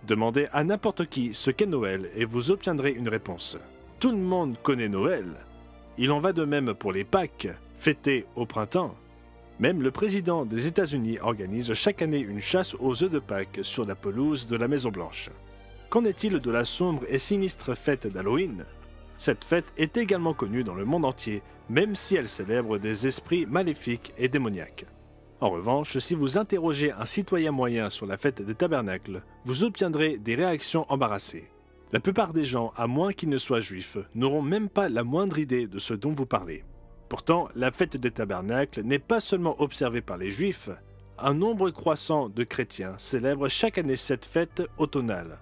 Demandez à n'importe qui ce qu'est Noël et vous obtiendrez une réponse. Tout le monde connaît Noël. Il en va de même pour les Pâques, fêtées au printemps. Même le président des États-Unis organise chaque année une chasse aux œufs de Pâques sur la pelouse de la Maison-Blanche. Qu'en est-il de la sombre et sinistre fête d'Halloween? Cette fête est également connue dans le monde entier, même si elle célèbre des esprits maléfiques et démoniaques. En revanche, si vous interrogez un citoyen moyen sur la fête des tabernacles, vous obtiendrez des réactions embarrassées. La plupart des gens, à moins qu'ils ne soient juifs, n'auront même pas la moindre idée de ce dont vous parlez. Pourtant, la fête des tabernacles n'est pas seulement observée par les juifs. Un nombre croissant de chrétiens célèbrent chaque année cette fête automnale.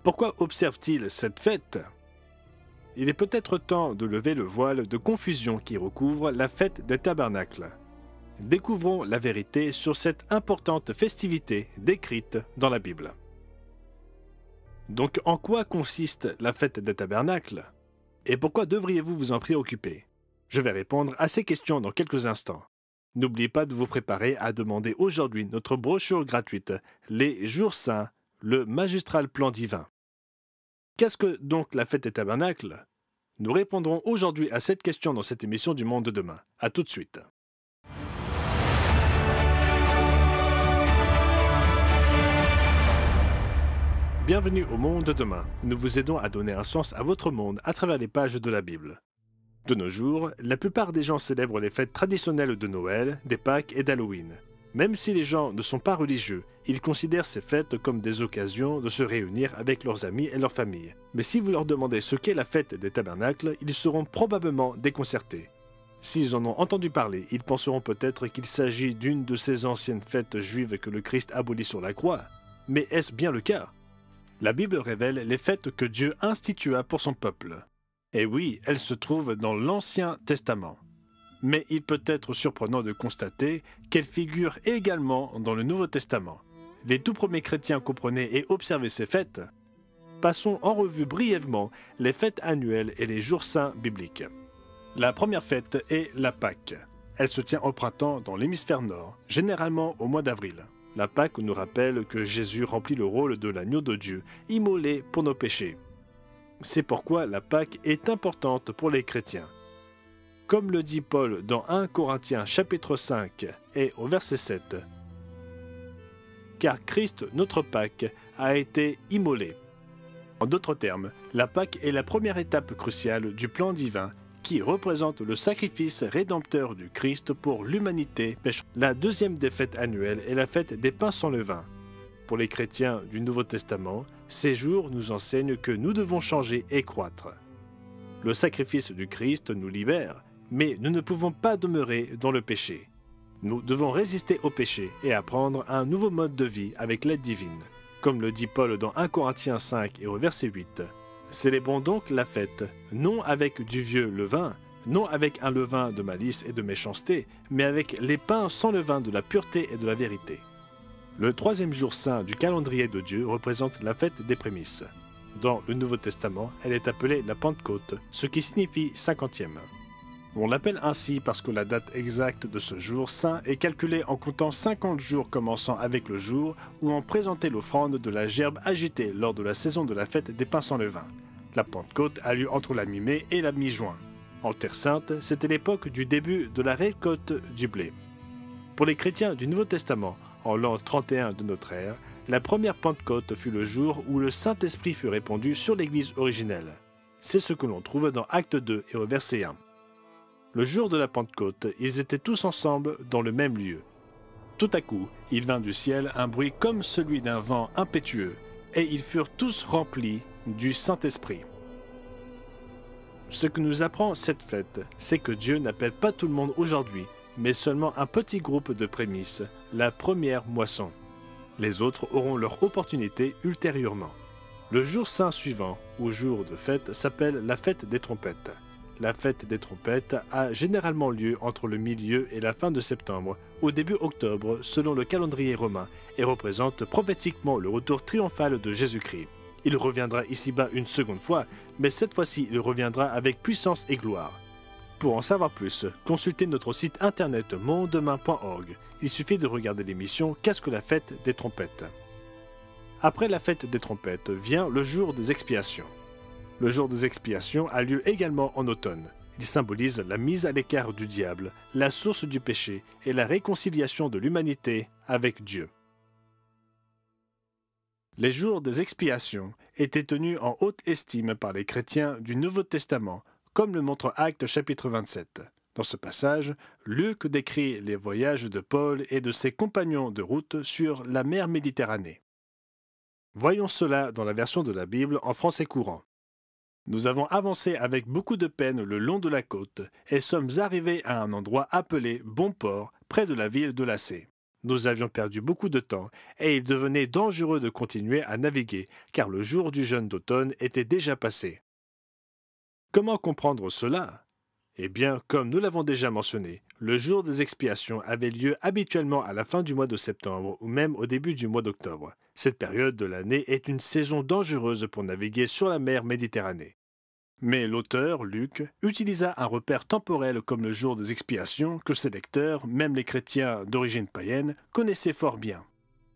Pourquoi observent-ils cette fête? Il est peut-être temps de lever le voile de confusion qui recouvre la fête des tabernacles. Découvrons la vérité sur cette importante festivité décrite dans la Bible. Donc, en quoi consiste la fête des tabernacles? Et pourquoi devriez-vous vous en préoccuper? Je vais répondre à ces questions dans quelques instants. N'oubliez pas de vous préparer à demander aujourd'hui notre brochure gratuite « Les Jours Saints, le magistral plan divin ». Qu'est-ce que donc la fête des tabernacles? Nous répondrons aujourd'hui à cette question dans cette émission du Monde de demain. À tout de suite. Bienvenue au Monde de demain. Nous vous aidons à donner un sens à votre monde à travers les pages de la Bible. De nos jours, la plupart des gens célèbrent les fêtes traditionnelles de Noël, des Pâques et d'Halloween. Même si les gens ne sont pas religieux, ils considèrent ces fêtes comme des occasions de se réunir avec leurs amis et leurs familles. Mais si vous leur demandez ce qu'est la fête des tabernacles, ils seront probablement déconcertés. S'ils en ont entendu parler, ils penseront peut-être qu'il s'agit d'une de ces anciennes fêtes juives que le Christ abolit sur la croix. Mais est-ce bien le cas? La Bible révèle les fêtes que Dieu institua pour son peuple. Et oui, elles se trouvent dans l'Ancien Testament. Mais il peut être surprenant de constater qu'elles figurent également dans le Nouveau Testament. Les tout premiers chrétiens comprenaient et observaient ces fêtes. Passons en revue brièvement les fêtes annuelles et les jours saints bibliques. La première fête est la Pâque. Elle se tient au printemps dans l'hémisphère nord, généralement au mois d'avril. La Pâque nous rappelle que Jésus remplit le rôle de l'agneau de Dieu, immolé pour nos péchés. C'est pourquoi la Pâque est importante pour les chrétiens. Comme le dit Paul dans 1 Corinthiens chapitre 5 et au verset 7. Car Christ, notre Pâque, a été immolé. En d'autres termes, la Pâque est la première étape cruciale du plan divin qui représente le sacrifice rédempteur du Christ pour l'humanité pécheresse. La deuxième des fêtes annuelles est la fête des pains sans levain. Pour les chrétiens du Nouveau Testament, ces jours nous enseignent que nous devons changer et croître. Le sacrifice du Christ nous libère, mais nous ne pouvons pas demeurer dans le péché. Nous devons résister au péché et apprendre un nouveau mode de vie avec l'aide divine. Comme le dit Paul dans 1 Corinthiens 5 et au verset 8. Célébrons donc la fête, non avec du vieux levain, non avec un levain de malice et de méchanceté, mais avec les pains sans levain de la pureté et de la vérité. Le troisième jour saint du calendrier de Dieu représente la fête des prémices. Dans le Nouveau Testament, elle est appelée la Pentecôte, ce qui signifie 50e. On l'appelle ainsi parce que la date exacte de ce jour saint est calculée en comptant 50 jours commençant avec le jour où on présentait l'offrande de la gerbe agitée lors de la saison de la fête des pains sans levain. La Pentecôte a lieu entre la mi-mai et la mi-juin. En Terre Sainte, c'était l'époque du début de la récolte du blé. Pour les chrétiens du Nouveau Testament, en l'an 31 de notre ère, la première Pentecôte fut le jour où le Saint-Esprit fut répandu sur l'Église originelle. C'est ce que l'on trouve dans Acte 2 et au verset 1. Le jour de la Pentecôte, ils étaient tous ensemble dans le même lieu. Tout à coup, il vint du ciel un bruit comme celui d'un vent impétueux, et ils furent tous remplis du Saint-Esprit. Ce que nous apprend cette fête, c'est que Dieu n'appelle pas tout le monde aujourd'hui, mais seulement un petit groupe de prémices, la première moisson. Les autres auront leur opportunité ultérieurement. Le jour saint suivant, ou jour de fête, s'appelle la fête des trompettes. La fête des trompettes a généralement lieu entre le milieu et la fin de septembre, au début octobre selon le calendrier romain, et représente prophétiquement le retour triomphal de Jésus-Christ. Il reviendra ici-bas une seconde fois, mais cette fois-ci il reviendra avec puissance et gloire. Pour en savoir plus, consultez notre site internet mondedemain.org. Il suffit de regarder l'émission Qu'est-ce que la fête des trompettes? Après la fête des trompettes vient le jour des expiations. Le jour des expiations a lieu également en automne. Il symbolise la mise à l'écart du diable, la source du péché et la réconciliation de l'humanité avec Dieu. Les jours des expiations étaient tenus en haute estime par les chrétiens du Nouveau Testament, comme le montre Actes chapitre 27. Dans ce passage, Luc décrit les voyages de Paul et de ses compagnons de route sur la mer Méditerranée. Voyons cela dans la version de la Bible en français courant. Nous avons avancé avec beaucoup de peine le long de la côte et sommes arrivés à un endroit appelé Bon Port, près de la ville de Lacée. Nous avions perdu beaucoup de temps et il devenait dangereux de continuer à naviguer car le jour du jeûne d'automne était déjà passé. Comment comprendre cela? Eh bien, comme nous l'avons déjà mentionné, le jour des expiations avait lieu habituellement à la fin du mois de septembre ou même au début du mois d'octobre. Cette période de l'année est une saison dangereuse pour naviguer sur la mer Méditerranée. Mais l'auteur, Luc, utilisa un repère temporel comme le jour des expiations que ses lecteurs, même les chrétiens d'origine païenne, connaissaient fort bien.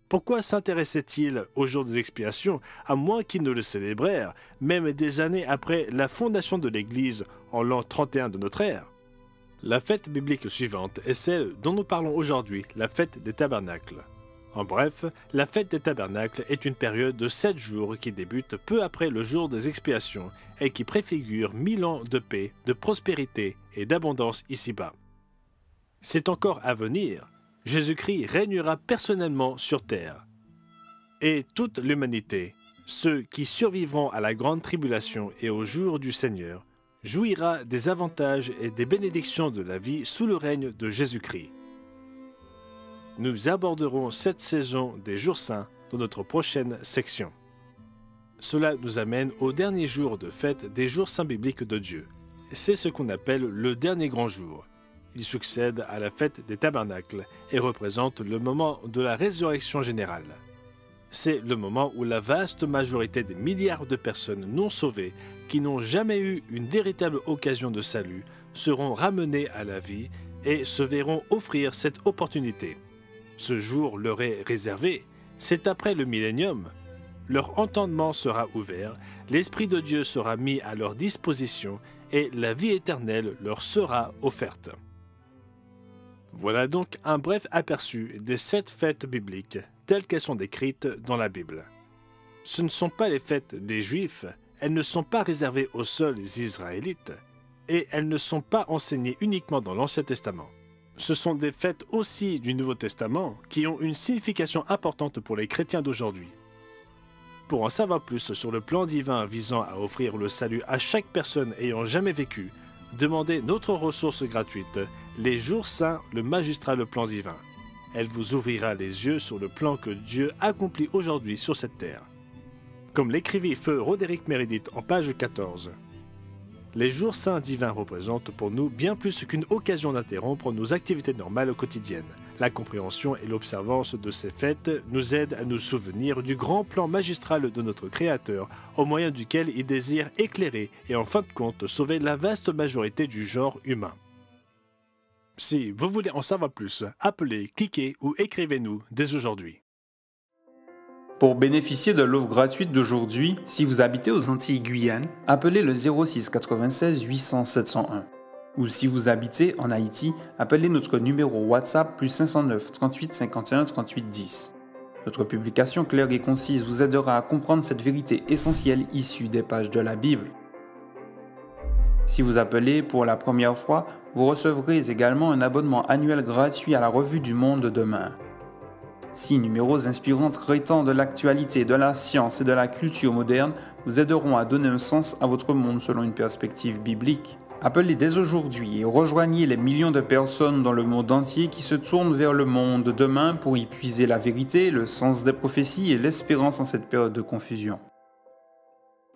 Pourquoi s'intéressait-il au jour des expiations, à moins qu'ils ne le célébrèrent, même des années après la fondation de l'Église en l'an 31 de notre ère? La fête biblique suivante est celle dont nous parlons aujourd'hui, la fête des tabernacles. En bref, la fête des tabernacles est une période de 7 jours qui débute peu après le jour des expiations et qui préfigure 1000 ans de paix, de prospérité et d'abondance ici-bas. C'est encore à venir. Jésus-Christ régnera personnellement sur terre. Et toute l'humanité, ceux qui survivront à la grande tribulation et au jour du Seigneur, jouira des avantages et des bénédictions de la vie sous le règne de Jésus-Christ. Nous aborderons cette saison des jours saints dans notre prochaine section. Cela nous amène au dernier jour de fête des jours saints bibliques de Dieu. C'est ce qu'on appelle le dernier grand jour. Il succède à la fête des tabernacles et représente le moment de la résurrection générale. C'est le moment où la vaste majorité des milliards de personnes non sauvées qui n'ont jamais eu une véritable occasion de salut seront ramenées à la vie et se verront offrir cette opportunité. Ce jour leur est réservé, c'est après le millénium. Leur entendement sera ouvert, l'Esprit de Dieu sera mis à leur disposition et la vie éternelle leur sera offerte. Voilà donc un bref aperçu des 7 fêtes bibliques telles qu'elles sont décrites dans la Bible. Ce ne sont pas les fêtes des Juifs, elles ne sont pas réservées aux seuls Israélites, et elles ne sont pas enseignées uniquement dans l'Ancien Testament. Ce sont des fêtes aussi du Nouveau Testament qui ont une signification importante pour les chrétiens d'aujourd'hui. Pour en savoir plus sur le plan divin visant à offrir le salut à chaque personne ayant jamais vécu, demandez notre ressource gratuite, Les Jours Saints, le magistral plan divin. Elle vous ouvrira les yeux sur le plan que Dieu accomplit aujourd'hui sur cette terre. Comme l'écrivit feu Roderick Meredith en page 14, les jours saints divins représentent pour nous bien plus qu'une occasion d'interrompre nos activités normales quotidiennes. La compréhension et l'observance de ces fêtes nous aident à nous souvenir du grand plan magistral de notre Créateur, au moyen duquel il désire éclairer et en fin de compte sauver la vaste majorité du genre humain. Si vous voulez en savoir plus, appelez, cliquez ou écrivez-nous dès aujourd'hui. Pour bénéficier de l'offre gratuite d'aujourd'hui, si vous habitez aux Antilles-Guyane, appelez le 06 96 800 701. Ou si vous habitez en Haïti, appelez notre numéro WhatsApp plus 509 38 51 38 10. Notre publication claire et concise vous aidera à comprendre cette vérité essentielle issue des pages de la Bible. Si vous appelez pour la première fois, vous recevrez également un abonnement annuel gratuit à la Revue du Monde demain. 6 numéros inspirants traitant de l'actualité, de la science et de la culture moderne vous aideront à donner un sens à votre monde selon une perspective biblique. Appelez dès aujourd'hui et rejoignez les millions de personnes dans le monde entier qui se tournent vers le monde demain pour y puiser la vérité, le sens des prophéties et l'espérance en cette période de confusion.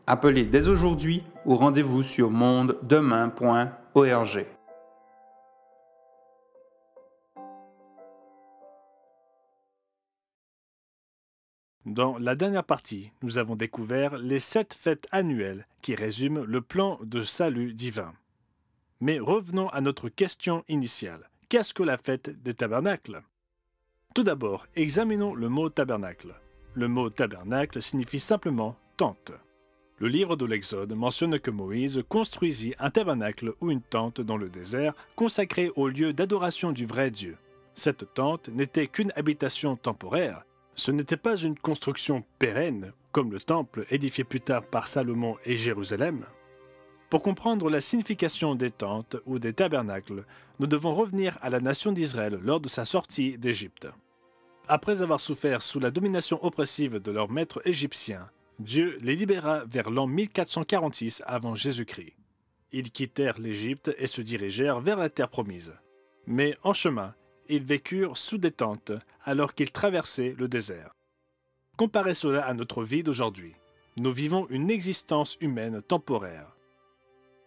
Appelez dès aujourd'hui ou rendez-vous sur mondedemain.org. Dans la dernière partie, nous avons découvert les 7 fêtes annuelles qui résument le plan de salut divin. Mais revenons à notre question initiale. Qu'est-ce que la fête des tabernacles? Tout d'abord, examinons le mot tabernacle. Le mot tabernacle signifie simplement tente. Le livre de l'Exode mentionne que Moïse construisit un tabernacle ou une tente dans le désert consacrée au lieu d'adoration du vrai Dieu. Cette tente n'était qu'une habitation temporaire. Ce n'était pas une construction pérenne, comme le temple édifié plus tard par Salomon et Jérusalem. Pour comprendre la signification des tentes ou des tabernacles, nous devons revenir à la nation d'Israël lors de sa sortie d'Égypte. Après avoir souffert sous la domination oppressive de leur maître égyptien, Dieu les libéra vers l'an 1446 avant Jésus-Christ. Ils quittèrent l'Égypte et se dirigèrent vers la terre promise. Mais en chemin, ils vécurent sous des tentes alors qu'ils traversaient le désert. Comparez cela à notre vie d'aujourd'hui. Nous vivons une existence humaine temporaire.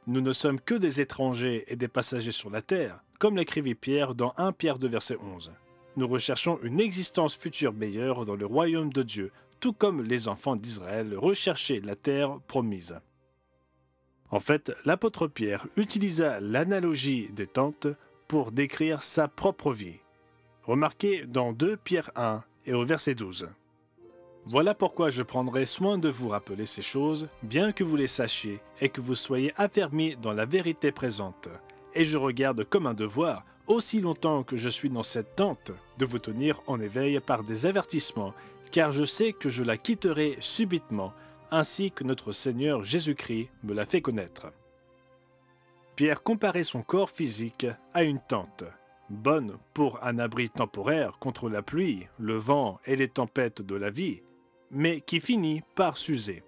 Nous ne sommes que des étrangers et des passagers sur la terre, comme l'écrivit Pierre dans 1 Pierre 2 verset 11. Nous recherchons une existence future meilleure dans le royaume de Dieu, tout comme les enfants d'Israël recherchaient la terre promise. En fait, l'apôtre Pierre utilisa l'analogie des tentes pour décrire sa propre vie. Remarquez dans 2 Pierre 1 et au verset 12. Voilà pourquoi je prendrai soin de vous rappeler ces choses, bien que vous les sachiez et que vous soyez affermis dans la vérité présente. Et je regarde comme un devoir, aussi longtemps que je suis dans cette tente, de vous tenir en éveil par des avertissements, car je sais que je la quitterai subitement, ainsi que notre Seigneur Jésus-Christ me l'a fait connaître. Pierre comparait son corps physique à une tente, bonne pour un abri temporaire contre la pluie, le vent et les tempêtes de la vie, mais qui finit par s'user.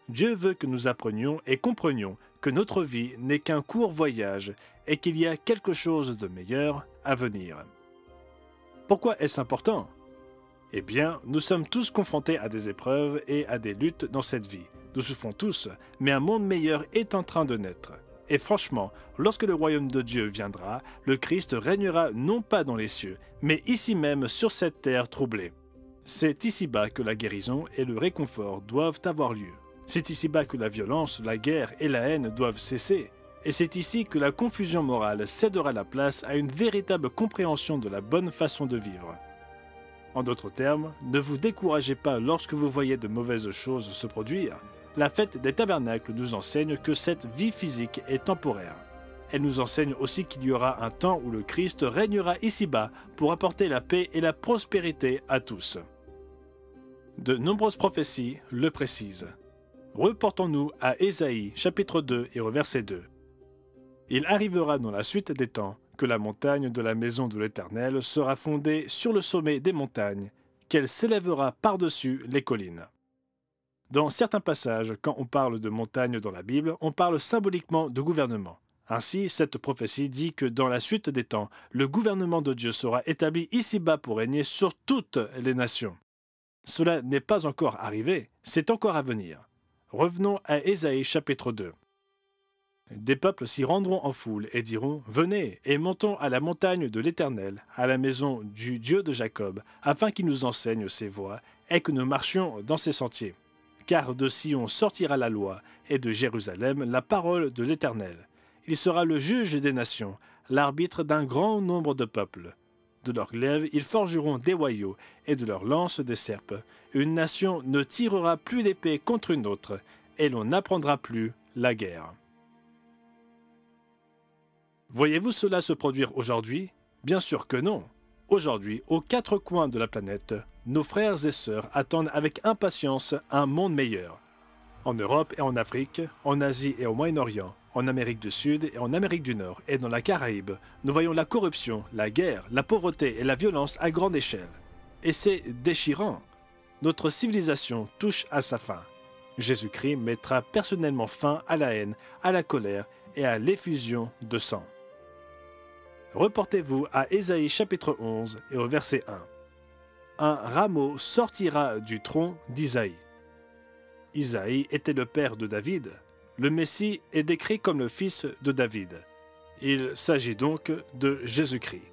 Dieu veut que nous apprenions et comprenions que notre vie n'est qu'un court voyage et qu'il y a quelque chose de meilleur à venir. Pourquoi est-ce important ? Eh bien, nous sommes tous confrontés à des épreuves et à des luttes dans cette vie. Nous souffrons tous, mais un monde meilleur est en train de naître. Et franchement, lorsque le royaume de Dieu viendra, le Christ régnera non pas dans les cieux, mais ici même sur cette terre troublée. C'est ici-bas que la guérison et le réconfort doivent avoir lieu. C'est ici-bas que la violence, la guerre et la haine doivent cesser. Et c'est ici que la confusion morale cédera la place à une véritable compréhension de la bonne façon de vivre. En d'autres termes, ne vous découragez pas lorsque vous voyez de mauvaises choses se produire. La fête des tabernacles nous enseigne que cette vie physique est temporaire. Elle nous enseigne aussi qu'il y aura un temps où le Christ régnera ici-bas pour apporter la paix et la prospérité à tous. De nombreuses prophéties le précisent. Reportons-nous à Ésaïe, chapitre 2 et au verset 2. « Il arrivera dans la suite des temps que la montagne de la maison de l'Éternel sera fondée sur le sommet des montagnes, qu'elle s'élèvera par-dessus les collines. » Dans certains passages, quand on parle de montagne dans la Bible, on parle symboliquement de gouvernement. Ainsi, cette prophétie dit que dans la suite des temps, le gouvernement de Dieu sera établi ici-bas pour régner sur toutes les nations. Cela n'est pas encore arrivé, c'est encore à venir. Revenons à Ésaïe chapitre 2. Des peuples s'y rendront en foule et diront « Venez et montons à la montagne de l'Éternel, à la maison du Dieu de Jacob, afin qu'il nous enseigne ses voies et que nous marchions dans ses sentiers. Car de Sion sortira la loi, et de Jérusalem la parole de l'Éternel. Il sera le juge des nations, l'arbitre d'un grand nombre de peuples. De leurs glaives ils forgeront des hoyaux, et de leurs lances des serpes. Une nation ne tirera plus l'épée contre une autre, et l'on n'apprendra plus la guerre. » Voyez-vous cela se produire aujourd'hui? Bien sûr que non. Aujourd'hui, aux quatre coins de la planète, nos frères et sœurs attendent avec impatience un monde meilleur. En Europe et en Afrique, en Asie et au Moyen-Orient, en Amérique du Sud et en Amérique du Nord et dans la Caraïbe, nous voyons la corruption, la guerre, la pauvreté et la violence à grande échelle. Et c'est déchirant. Notre civilisation touche à sa fin. Jésus-Christ mettra personnellement fin à la haine, à la colère et à l'effusion de sang. Reportez-vous à Ésaïe chapitre 11 et au verset 1. Un rameau sortira du tronc d'Isaïe. Isaïe était le père de David. Le Messie est décrit comme le fils de David. Il s'agit donc de Jésus-Christ.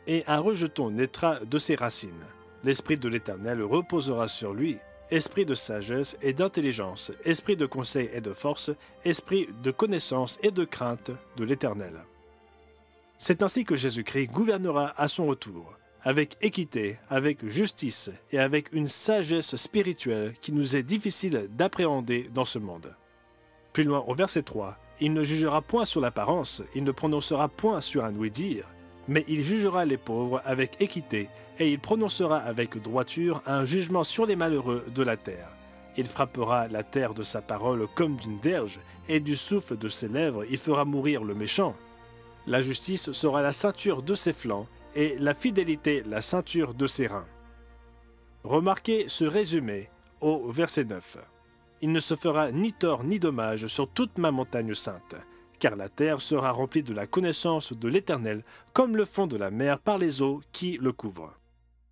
Et un rejeton naîtra de ses racines. L'Esprit de l'Éternel reposera sur lui, esprit de sagesse et d'intelligence, esprit de conseil et de force, esprit de connaissance et de crainte de l'Éternel. C'est ainsi que Jésus-Christ gouvernera à son retour. avec équité, avec justice et avec une sagesse spirituelle qui nous est difficile d'appréhender dans ce monde. Plus loin au verset 3, il ne jugera point sur l'apparence, il ne prononcera point sur un ouï-dire, mais il jugera les pauvres avec équité et il prononcera avec droiture un jugement sur les malheureux de la terre. Il frappera la terre de sa parole comme d'une verge, et du souffle de ses lèvres il fera mourir le méchant. La justice sera la ceinture de ses flancs, et la fidélité la ceinture de ses reins. Remarquez ce résumé au verset 9. Il ne se fera ni tort ni dommage sur toute ma montagne sainte, car la terre sera remplie de la connaissance de l'Éternel, comme le fond de la mer par les eaux qui le couvrent.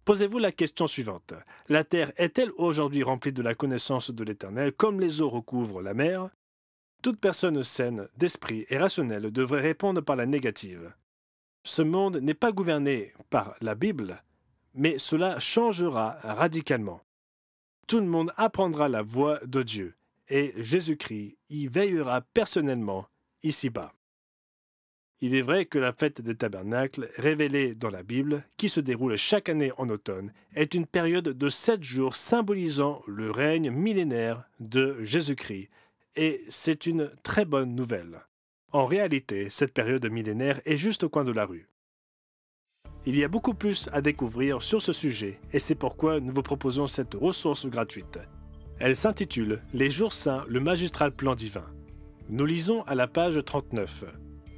Posez-vous la question suivante. La terre est-elle aujourd'hui remplie de la connaissance de l'Éternel comme les eaux recouvrent la mer? Toute personne saine, d'esprit et rationnelle devrait répondre par la négative. Ce monde n'est pas gouverné par la Bible, mais cela changera radicalement. Tout le monde apprendra la voix de Dieu, et Jésus-Christ y veillera personnellement ici-bas. Il est vrai que la fête des tabernacles, révélée dans la Bible, qui se déroule chaque année en automne, est une période de 7 jours symbolisant le règne millénaire de Jésus-Christ, et c'est une très bonne nouvelle. En réalité, cette période millénaire est juste au coin de la rue. Il y a beaucoup plus à découvrir sur ce sujet, et c'est pourquoi nous vous proposons cette ressource gratuite. Elle s'intitule « Les jours saints, le magistral plan divin ». Nous lisons à la page 39.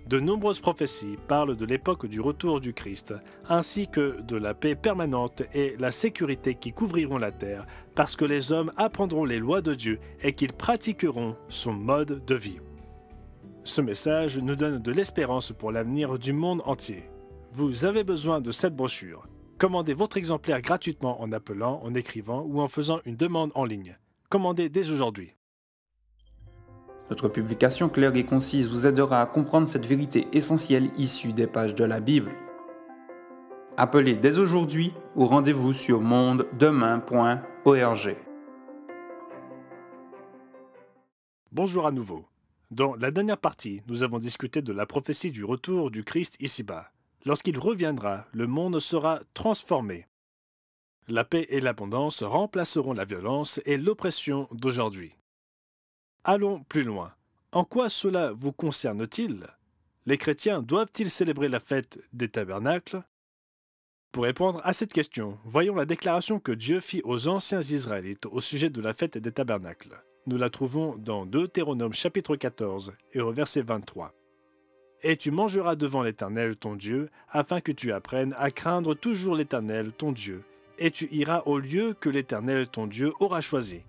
De nombreuses prophéties parlent de l'époque du retour du Christ, ainsi que de la paix permanente et la sécurité qui couvriront la terre, parce que les hommes apprendront les lois de Dieu et qu'ils pratiqueront son mode de vie. Ce message nous donne de l'espérance pour l'avenir du monde entier. Vous avez besoin de cette brochure. Commandez votre exemplaire gratuitement en appelant, en écrivant ou en faisant une demande en ligne. Commandez dès aujourd'hui. Notre publication claire et concise vous aidera à comprendre cette vérité essentielle issue des pages de la Bible. Appelez dès aujourd'hui ou rendez-vous sur mondedemain.org. Bonjour à nouveau. Dans la dernière partie, nous avons discuté de la prophétie du retour du Christ ici-bas. Lorsqu'il reviendra, le monde sera transformé. La paix et l'abondance remplaceront la violence et l'oppression d'aujourd'hui. Allons plus loin. En quoi cela vous concerne-t-il? Les chrétiens doivent-ils célébrer la fête des tabernacles? Pour répondre à cette question, voyons la déclaration que Dieu fit aux anciens Israélites au sujet de la fête des tabernacles. Nous la trouvons dans Deutéronome chapitre 14 et au verset 23. « Et tu mangeras devant l'Éternel ton Dieu, afin que tu apprennes à craindre toujours l'Éternel ton Dieu, et tu iras au lieu que l'Éternel ton Dieu aura choisi.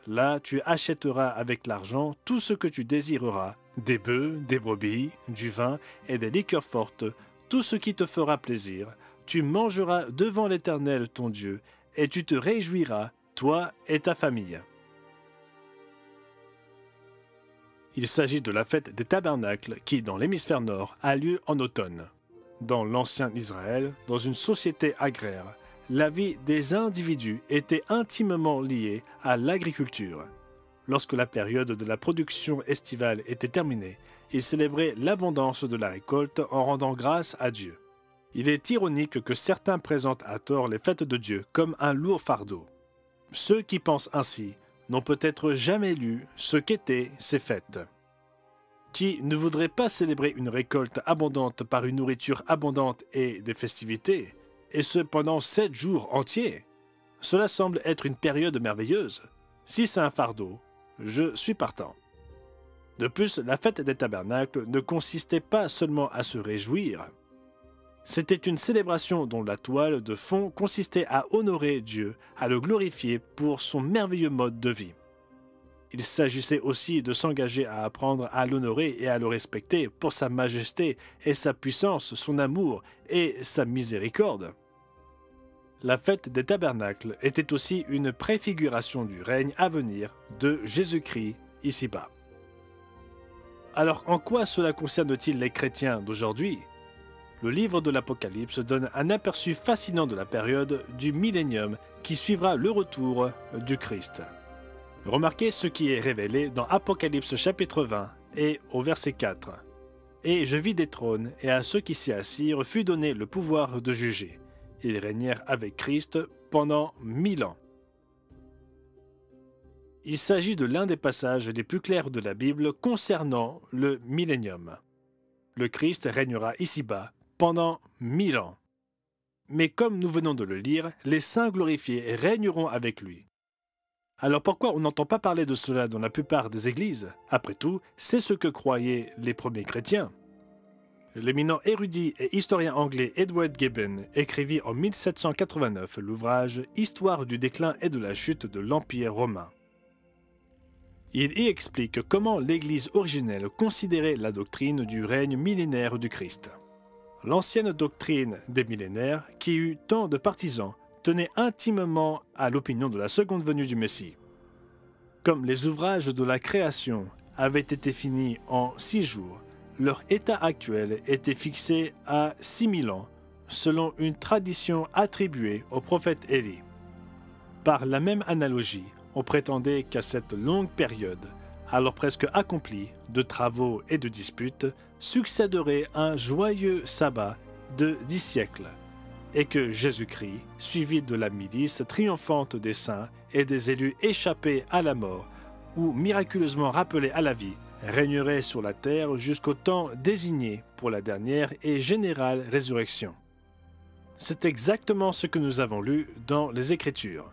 Là, tu achèteras avec l'argent tout ce que tu désireras, des bœufs, des brebis, du vin et des liqueurs fortes, tout ce qui te fera plaisir. Tu mangeras devant l'Éternel ton Dieu, et tu te réjouiras, toi et ta famille. » Il s'agit de la fête des tabernacles qui, dans l'hémisphère nord, a lieu en automne. Dans l'ancien Israël, dans une société agraire, la vie des individus était intimement liée à l'agriculture. Lorsque la période de la production estivale était terminée, ils célébraient l'abondance de la récolte en rendant grâce à Dieu. Il est ironique que certains présentent à tort les fêtes de Dieu comme un lourd fardeau. Ceux qui pensent ainsi n'ont peut-être jamais lu ce qu'étaient ces fêtes. Qui ne voudrait pas célébrer une récolte abondante par une nourriture abondante et des festivités, et ce pendant 7 jours entiers? Cela semble être une période merveilleuse. Si c'est un fardeau, je suis partant. De plus, la fête des tabernacles ne consistait pas seulement à se réjouir. C'était une célébration dont la toile de fond consistait à honorer Dieu, à le glorifier pour son merveilleux mode de vie. Il s'agissait aussi de s'engager à apprendre à l'honorer et à le respecter pour sa majesté et sa puissance, son amour et sa miséricorde. La fête des tabernacles était aussi une préfiguration du règne à venir de Jésus-Christ ici-bas. Alors en quoi cela concerne-t-il les chrétiens d'aujourd'hui? Le livre de l'Apocalypse donne un aperçu fascinant de la période du millénium qui suivra le retour du Christ. Remarquez ce qui est révélé dans Apocalypse chapitre 20 et au verset 4. « Et je vis des trônes, et à ceux qui s'y assirent fut donné le pouvoir de juger. Ils régnèrent avec Christ pendant 1000 ans. Il s'agit de l'un des passages les plus clairs de la Bible concernant le millénium. Le Christ régnera ici-bas pendant 1000 ans. Mais comme nous venons de le lire, les saints glorifiés régneront avec lui. Alors pourquoi on n'entend pas parler de cela dans la plupart des églises? Après tout, c'est ce que croyaient les premiers chrétiens. L'éminent érudit et historien anglais Edward Gibbon écrivit en 1789 l'ouvrage « Histoire du déclin et de la chute de l'Empire romain ». Il y explique comment l'Église originelle considérait la doctrine du règne millénaire du Christ. L'ancienne doctrine des millénaires, qui eut tant de partisans, tenait intimement à l'opinion de la seconde venue du Messie. Comme les ouvrages de la création avaient été finis en 6 jours, leur état actuel était fixé à 6000 ans, selon une tradition attribuée au prophète Élie. Par la même analogie, on prétendait qu'à cette longue période, alors presque accomplie, de travaux et de disputes, succéderait un joyeux sabbat de 10 siècles, et que Jésus-Christ, suivi de la milice triomphante des saints et des élus échappés à la mort, ou miraculeusement rappelés à la vie, régnerait sur la terre jusqu'au temps désigné pour la dernière et générale résurrection. C'est exactement ce que nous avons lu dans les Écritures.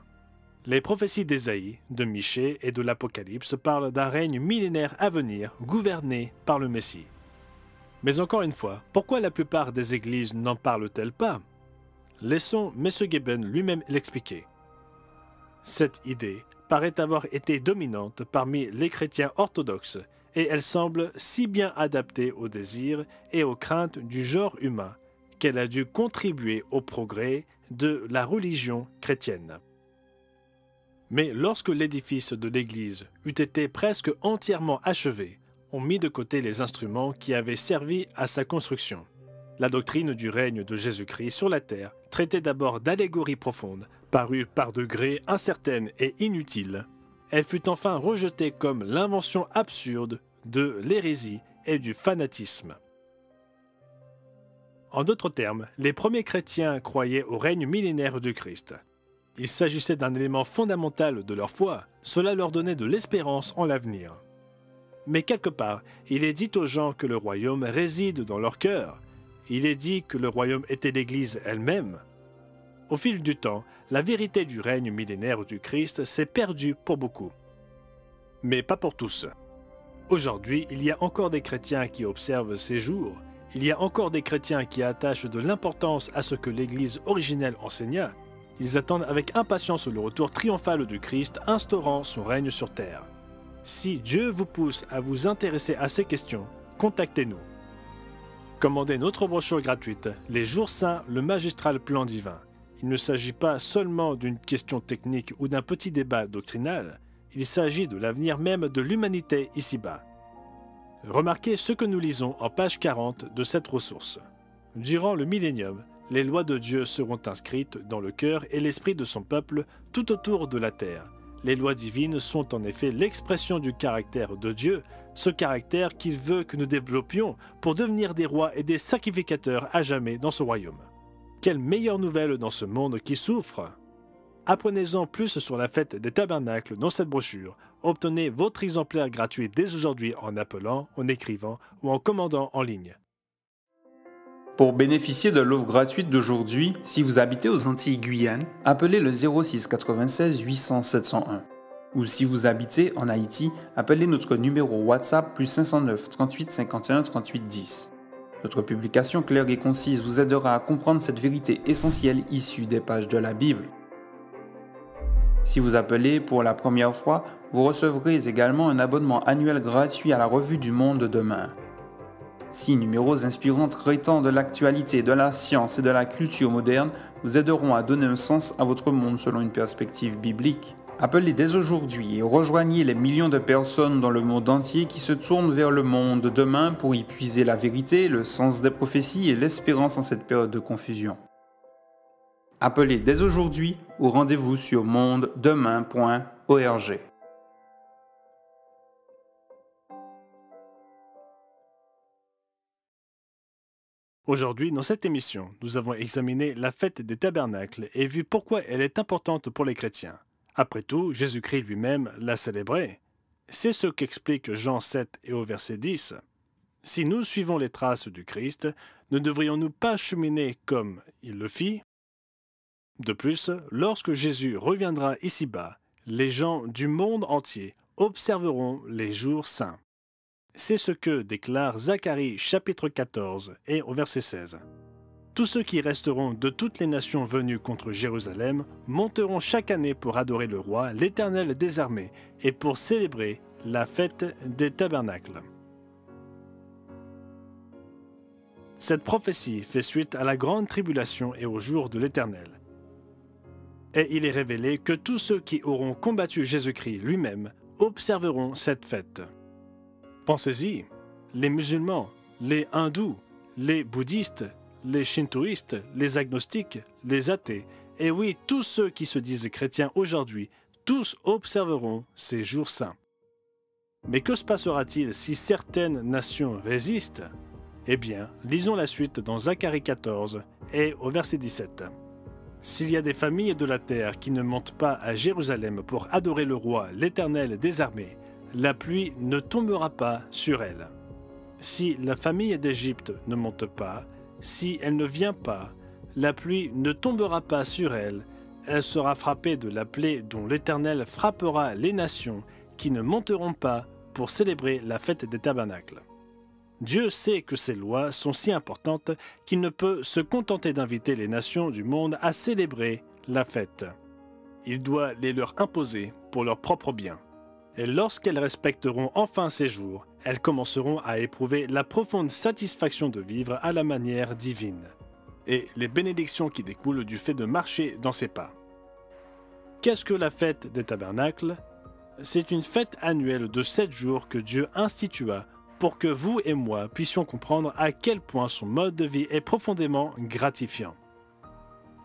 Les prophéties d'Ésaïe, de Michée et de l'Apocalypse parlent d'un règne millénaire à venir, gouverné par le Messie. Mais encore une fois, pourquoi la plupart des églises n'en parlent-elles pas? Laissons M. Gibbon lui-même l'expliquer. Cette idée paraît avoir été dominante parmi les chrétiens orthodoxes et elle semble si bien adaptée aux désirs et aux craintes du genre humain qu'elle a dû contribuer au progrès de la religion chrétienne. Mais lorsque l'édifice de l'Église eut été presque entièrement achevé, on mit de côté les instruments qui avaient servi à sa construction. La doctrine du règne de Jésus-Christ sur la terre traitait d'abord d'allégories profondes, parues par degrés incertaines et inutiles. Elle fut enfin rejetée comme l'invention absurde de l'hérésie et du fanatisme. En d'autres termes, les premiers chrétiens croyaient au règne millénaire du Christ. Il s'agissait d'un élément fondamental de leur foi, cela leur donnait de l'espérance en l'avenir. Mais quelque part, il est dit aux gens que le royaume réside dans leur cœur. Il est dit que le royaume était l'Église elle-même. Au fil du temps, la vérité du règne millénaire du Christ s'est perdue pour beaucoup. Mais pas pour tous. Aujourd'hui, il y a encore des chrétiens qui observent ces jours. Il y a encore des chrétiens qui attachent de l'importance à ce que l'Église originelle enseigna. Ils attendent avec impatience le retour triomphal du Christ instaurant son règne sur terre. Si Dieu vous pousse à vous intéresser à ces questions, contactez-nous. Commandez notre brochure gratuite « Les jours saints, le magistral plan divin ». Il ne s'agit pas seulement d'une question technique ou d'un petit débat doctrinal, il s'agit de l'avenir même de l'humanité ici-bas. Remarquez ce que nous lisons en page 40 de cette ressource. Durant le millénium, les lois de Dieu seront inscrites dans le cœur et l'esprit de son peuple tout autour de la terre. Les lois divines sont en effet l'expression du caractère de Dieu, ce caractère qu'il veut que nous développions pour devenir des rois et des sacrificateurs à jamais dans ce royaume. Quelle meilleure nouvelle dans ce monde qui souffre! Apprenez-en plus sur la fête des tabernacles dans cette brochure. Obtenez votre exemplaire gratuit dès aujourd'hui en appelant, en écrivant ou en commandant en ligne. Pour bénéficier de l'offre gratuite d'aujourd'hui, si vous habitez aux Antilles-Guyane, appelez le 06 96 800 701. Ou si vous habitez en Haïti, appelez notre numéro WhatsApp plus 509 38 51 38 10. Notre publication claire et concise vous aidera à comprendre cette vérité essentielle issue des pages de la Bible. Si vous appelez pour la première fois, vous recevrez également un abonnement annuel gratuit à la Revue du Monde demain. 6 numéros inspirants traitant de l'actualité, de la science et de la culture moderne vous aideront à donner un sens à votre monde selon une perspective biblique. Appelez dès aujourd'hui et rejoignez les millions de personnes dans le monde entier qui se tournent vers le monde demain pour y puiser la vérité, le sens des prophéties et l'espérance en cette période de confusion. Appelez dès aujourd'hui ou rendez-vous sur mondedemain.org. Aujourd'hui, dans cette émission, nous avons examiné la fête des tabernacles et vu pourquoi elle est importante pour les chrétiens. Après tout, Jésus-Christ lui-même l'a célébrée. C'est ce qu'explique Jean 7 et au verset 10. Si nous suivons les traces du Christ, ne devrions-nous pas cheminer comme il le fit? De plus, lorsque Jésus reviendra ici-bas, les gens du monde entier observeront les jours saints. C'est ce que déclare Zacharie chapitre 14 et au verset 16. Tous ceux qui resteront de toutes les nations venues contre Jérusalem monteront chaque année pour adorer le roi, l'Éternel des armées, et pour célébrer la fête des tabernacles. Cette prophétie fait suite à la grande tribulation et au jour de l'Éternel. Et il est révélé que tous ceux qui auront combattu Jésus-Christ lui-même observeront cette fête. Pensez-y, les musulmans, les hindous, les bouddhistes, les shintoïstes, les agnostiques, les athées, et oui, tous ceux qui se disent chrétiens aujourd'hui, tous observeront ces jours saints. Mais que se passera-t-il si certaines nations résistent? Eh bien, lisons la suite dans Zacharie 14 et au verset 17. S'il y a des familles de la terre qui ne montent pas à Jérusalem pour adorer le roi, l'Éternel des armées, la pluie ne tombera pas sur elles. Si la famille d'Égypte ne monte pas, si elle ne vient pas, la pluie ne tombera pas sur elle, elle sera frappée de la plaie dont l'Éternel frappera les nations qui ne monteront pas pour célébrer la fête des tabernacles. Dieu sait que ces lois sont si importantes qu'il ne peut se contenter d'inviter les nations du monde à célébrer la fête. Il doit les leur imposer pour leur propre bien. Et lorsqu'elles respecteront enfin ces jours, elles commenceront à éprouver la profonde satisfaction de vivre à la manière divine, et les bénédictions qui découlent du fait de marcher dans ses pas. Qu'est-ce que la fête des tabernacles? C'est une fête annuelle de 7 jours que Dieu institua pour que vous et moi puissions comprendre à quel point son mode de vie est profondément gratifiant.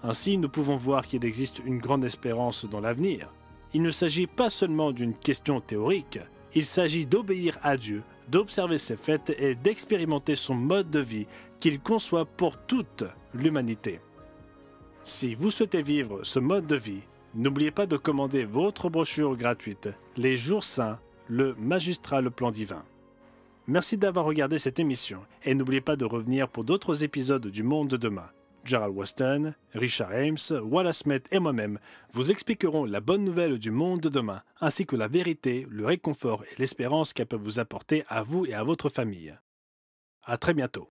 Ainsi, nous pouvons voir qu'il existe une grande espérance dans l'avenir. Il ne s'agit pas seulement d'une question théorique, il s'agit d'obéir à Dieu, d'observer ses fêtes et d'expérimenter son mode de vie qu'il conçoit pour toute l'humanité. Si vous souhaitez vivre ce mode de vie, n'oubliez pas de commander votre brochure gratuite, Les Jours Saints, le magistral plan divin. Merci d'avoir regardé cette émission et n'oubliez pas de revenir pour d'autres épisodes du Monde de demain. Gerald Weston, Richard Ames, Wallace Smith et moi-même vous expliquerons la bonne nouvelle du monde de demain, ainsi que la vérité, le réconfort et l'espérance qu'elle peut vous apporter à vous et à votre famille. À très bientôt.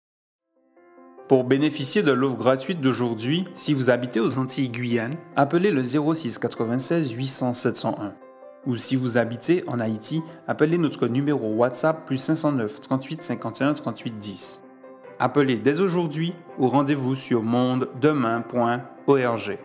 Pour bénéficier de l'offre gratuite d'aujourd'hui, si vous habitez aux Antilles-Guyane, appelez le 06 96 800 701. Ou si vous habitez en Haïti, appelez notre numéro WhatsApp plus 509 38 51 38 10. Appelez dès aujourd'hui ou rendez-vous sur mondedemain.org.